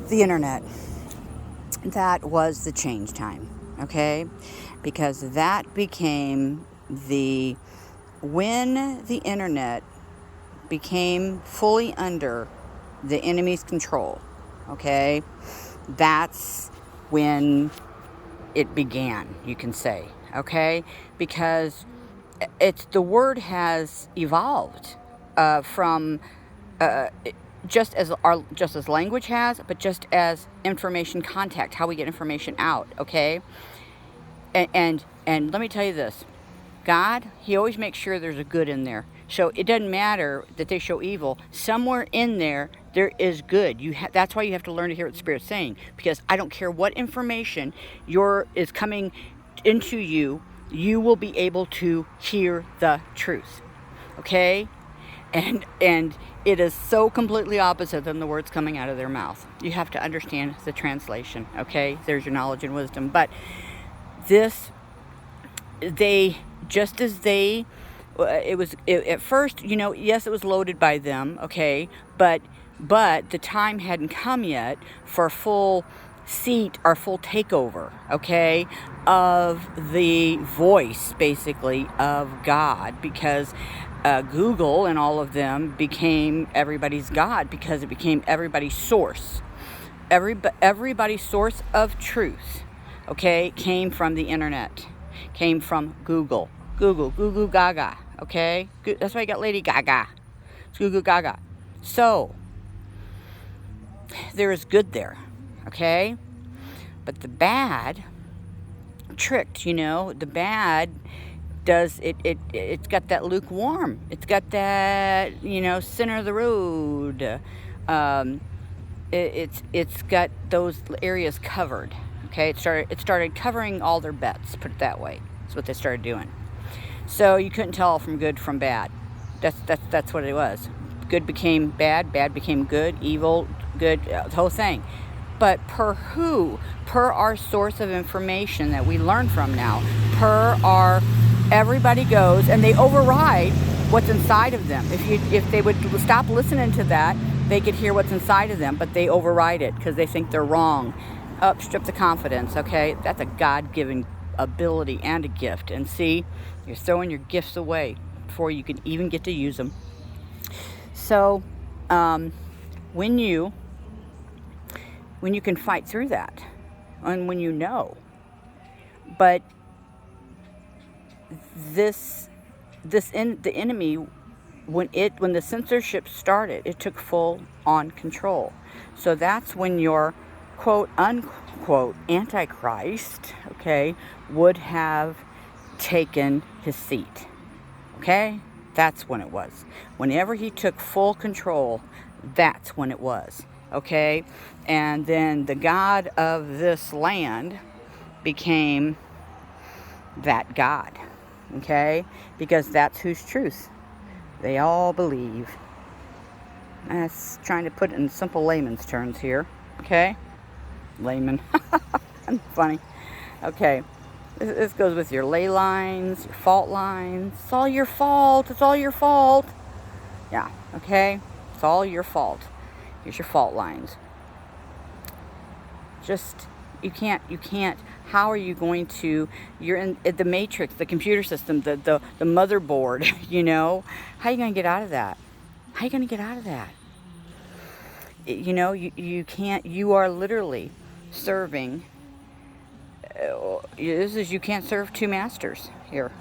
the internet. That was the change time, okay? Because that became when the internet became fully under the enemy's control, okay? That's when it began, you can say, okay? Because the word has evolved from just as language has, but just as information contact, how we get information out, okay? And let me tell you this. God, he always makes sure there's a good in there. So it doesn't matter that they show evil. Somewhere in there is good. That's why you have to learn to hear what the Spirit's saying. Because I don't care what information is coming into you, you will be able to hear the truth. Okay? And it is so completely opposite than the words coming out of their mouth. You have to understand the translation. Okay? There's your knowledge and wisdom. But at first, yes, it was loaded by them, okay, but the time hadn't come yet for a full seat or full takeover, okay, of the voice, basically, of God, because Google and all of them became everybody's God, because it became everybody's source. Everybody's source of truth, okay, came from the internet, came from Google. Goo Gaga, okay? That's why you got Lady Gaga. It's Goo Gaga. So, there is good there, okay? But the bad tricked, the bad does, it's got that lukewarm. It's got that, center of the road. It's got those areas covered, okay? It started covering all their bets, put it that way. That's what they started doing. So you couldn't tell from good from bad. That's what it was. Good became bad, bad became good, evil, good, the whole thing. But per our source of information that we learn from now, everybody goes and they override what's inside of them. If they would stop listening to that, they could hear what's inside of them, but they override it because they think they're wrong. Strip the confidence, okay? That's a God-given ability and a gift. And see, you're throwing your gifts away before you can even get to use them. So when you can fight through that, and when but the enemy, when the censorship started, it took full on control. So that's when your quote unquote Antichrist, okay, would have taken his seat. Okay? That's when it was. Whenever he took full control, that's when it was. Okay? And then the God of this land became that God. Okay? Because that's whose truth they all believe. That's trying to put it in simple layman's terms here. Okay? Layman. Funny. Okay. This goes with your ley lines, your fault lines. It's all your fault. It's all your fault. Yeah, okay? It's all your fault. Here's your fault lines. Just, you can't. How are you going to, you're in the matrix, the computer system, the motherboard, How are you going to get out of that? How are you going to get out of that? You can't, you are literally serving, you can't serve two masters here.